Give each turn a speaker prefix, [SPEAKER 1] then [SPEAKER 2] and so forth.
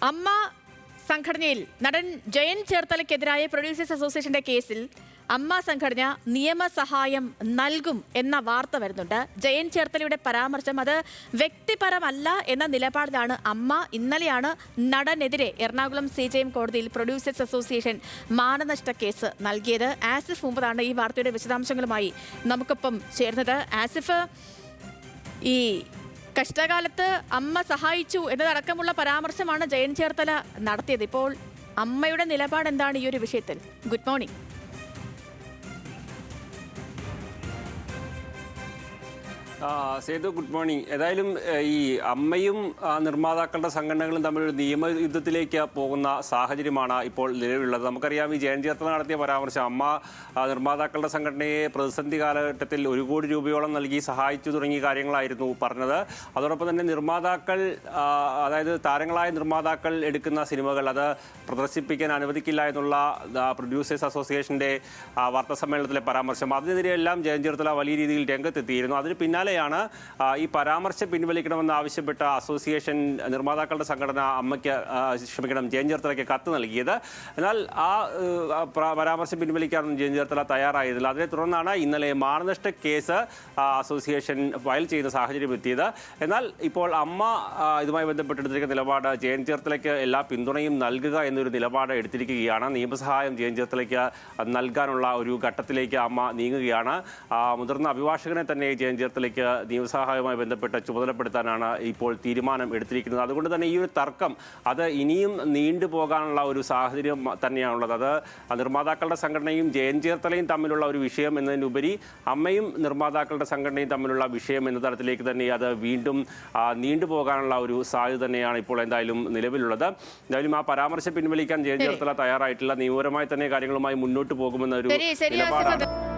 [SPEAKER 1] അമ്മ സംഘടനയിൽ നടൻ ജയൻ ചേർത്തലയ്ക്കെതിരായ പ്രൊഡ്യൂസേഴ്സ് അസോസിയേഷന്റെ കേസിൽ അമ്മ സംഘടന നിയമസഹായം നൽകും എന്ന വാർത്ത വരുന്നുണ്ട്. ജയൻ ചേർത്തലയുടെ പരാമർശം അത് വ്യക്തിപരമല്ല എന്ന നിലപാടിലാണ് അമ്മ. ഇന്നലെയാണ് നടനെതിരെ എറണാകുളം CJM കോടതിയിൽ പ്രൊഡ്യൂസേഴ്സ് അസോസിയേഷൻ മാനനഷ്ട കേസ് നൽകിയത്. ആസിഫ് മുമ്പതാണ് ഈ വാർത്തയുടെ വിശദാംശങ്ങളുമായി നമുക്കൊപ്പം ചേർന്നത്. ആസിഫ്, ഈ കഷ്ടകാലത്ത് അമ്മ സഹായിച്ചു എന്നതടക്കമുള്ള പരാമർശമാണ് ജയൻ ചേർത്തല നടത്തിയത്. ഇപ്പോൾ അമ്മയുടെ നിലപാട് എന്താണ് ഈ ഒരു വിഷയത്തിൽ? Good morning.
[SPEAKER 2] Sethu, good morning. ഏതായാലും ഈ അമ്മയും നിർമ്മാതാക്കളുടെ സംഘടനകളും തമ്മിലൊരു നിയമയുദ്ധത്തിലേക്ക് പോകുന്ന സാഹചര്യമാണ് ഇപ്പോൾ നിലവിലുള്ളത്. നമുക്കറിയാം, ഈ ജയൻ ചേർത്തല നടത്തിയ പരാമർശം അമ്മ നിർമ്മാതാക്കളുടെ സംഘടനയെ പ്രതിസന്ധി കാലഘട്ടത്തിൽ 1 കോടി രൂപയോളം നൽകി സഹായിച്ചു തുടങ്ങിയ കാര്യങ്ങളായിരുന്നു പറഞ്ഞത്. അതോടൊപ്പം തന്നെ നിർമ്മാതാക്കൾ, അതായത് താരങ്ങളായ നിർമ്മാതാക്കൾ എടുക്കുന്ന സിനിമകൾ അത് പ്രദർശിപ്പിക്കാൻ അനുവദിക്കില്ല എന്നുള്ള പ്രൊഡ്യൂസേഴ്സ് അസോസിയേഷന്റെ വാർത്താസമ്മേളനത്തിലെ പരാമർശം, അതിനെതിരെയെല്ലാം ജയൻ ചേർത്തല വലിയ രീതിയിൽ രംഗത്തെത്തിയിരുന്നു. അതിന് പിന്നാലെയാണ് ഈ പരാമർശം പിൻവലിക്കണമെന്ന് ആവശ്യപ്പെട്ട അസോസിയേഷൻ നിർമ്മാതാക്കളുടെ സംഘടന ജയൻ ചേർത്തലയ്ക്ക് കത്ത് നൽകിയത്. എന്നാൽ ആ പരാമർശം പിൻവലിക്കാനൊന്നും ജയൻ ചേർത്തല തയ്യാറായതില്ല. അതിനെ തുടർന്നാണ് ഇന്നലെ മാനനഷ്ട കേസ് അസോസിയേഷൻ ഫയൽ ചെയ്യുന്ന സാഹചര്യം എത്തിയത്. എന്നാൽ ഇപ്പോൾ അമ്മ ഇതുമായി ബന്ധപ്പെട്ടെടുത്തിരിക്കുന്ന നിലപാട് ജയൻ ചേർത്തലയ്ക്ക് എല്ലാ പിന്തുണയും നൽകുക എന്നൊരു നിലപാട് എടുത്തിരിക്കുകയാണ്. നിയമസഹായം ജയൻ ചേർത്തലയ്ക്ക് നൽകാനുള്ള ഒരു ഘട്ടത്തിലേക്ക് അമ്മ നീങ്ങുകയാണ്. മുതിർന്ന അഭിഭാഷകനെ തന്നെ ജയൻ ചേർത്തലയ്ക്ക് നിയമസഹായവുമായി ബന്ധപ്പെട്ട് ചുമതലപ്പെടുത്താനാണ് ഇപ്പോൾ തീരുമാനം എടുത്തിരിക്കുന്നത്. അതുകൊണ്ട് തന്നെ ഈ ഒരു തർക്കം അത് ഇനിയും നീണ്ടുപോകാനുള്ള ഒരു സാഹചര്യം തന്നെയാണുള്ളത്. അത് നിർമ്മാതാക്കളുടെ സംഘടനയും ജയൻ ചേർത്തലയും തമ്മിലുള്ള ഒരു വിഷയം എന്നതിനുപരി അമ്മയും നിർമ്മാതാക്കളുടെ സംഘടനയും തമ്മിലുള്ള വിഷയം എന്ന തരത്തിലേക്ക് തന്നെ അത് വീണ്ടും നീണ്ടുപോകാനുള്ള ഒരു സാധ്യത തന്നെയാണ് ഇപ്പോൾ എന്തായാലും നിലവിലുള്ളത്. എന്തായാലും ആ പരാമർശം പിൻവലിക്കാൻ ജയൻ ചേർത്തല തയ്യാറായിട്ടില്ല. നിയമപരമായി തന്നെ കാര്യങ്ങളുമായി മുന്നോട്ട് പോകുമെന്നൊരു നിലപാടാണ്.